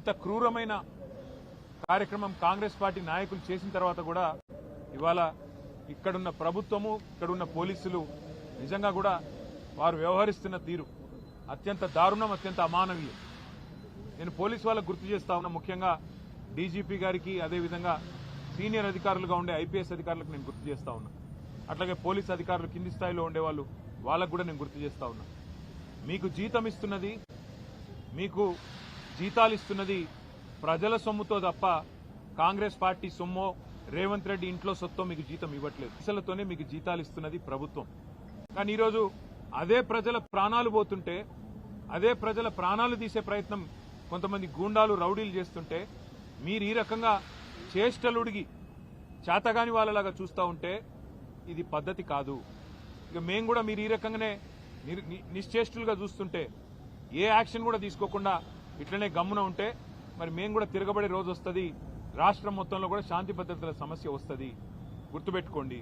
ఇంత క్రూరమైన కార్యక్రమం కాంగ్రెస్ పార్టీ నాయకులు చేసిన తర్వాత కూడా ఇవాళ ఇక్కడున్న ప్రభుత్వము ఇక్కడున్న పోలీసులు నిజంగా కూడా వారు వ్యవహరిస్తున్న తీరు అత్యంత దారుణం, అత్యంత అమానవీయం. నేను పోలీసు వాళ్ళకు గుర్తు చేస్తా ఉన్నా, ముఖ్యంగా డీజీపీ గారికి, అదేవిధంగా సీనియర్ అధికారులుగా ఉండే ఐపీఎస్ అధికారులకు నేను గుర్తు చేస్తా ఉన్నా. అట్లాగే పోలీసు అధికారులు కింది స్థాయిలో ఉండేవాళ్ళు వాళ్ళకు కూడా నేను గుర్తు చేస్తా ఉన్నా. మీకు జీతం ఇస్తున్నది, మీకు జీతాలు ఇస్తున్నది ప్రజల సొమ్ముతో తప్ప కాంగ్రెస్ పార్టీ సొమ్మో రేవంత్ రెడ్డి ఇంట్లో సొత్తో మీకు జీతం ఇవ్వట్లేదు. పైసలతోనే మీకు జీతాలు ఇస్తున్నది ప్రభుత్వం. కానీ ఈరోజు అదే ప్రజల ప్రాణాలు పోతుంటే, అదే ప్రజల ప్రాణాలు తీసే ప్రయత్నం కొంతమంది గూండాలు రౌడీలు చేస్తుంటే మీరు ఈ రకంగా చేష్టలుడిగి చేతగాని వాళ్ళలాగా చూస్తూ ఉంటే ఇది పద్ధతి కాదు. ఇక మేము కూడా మీరు ఈ రకంగానే నిశ్చేష్టులుగా చూస్తుంటే, ఏ యాక్షన్ కూడా తీసుకోకుండా ఇట్లనే గమ్మున ఉంటే మరి మేము కూడా తిరగబడే రోజు వస్తుంది. రాష్ట్రం మొత్తంలో కూడా శాంతి భద్రతల సమస్య వస్తుంది. గుర్తుపెట్టుకోండి.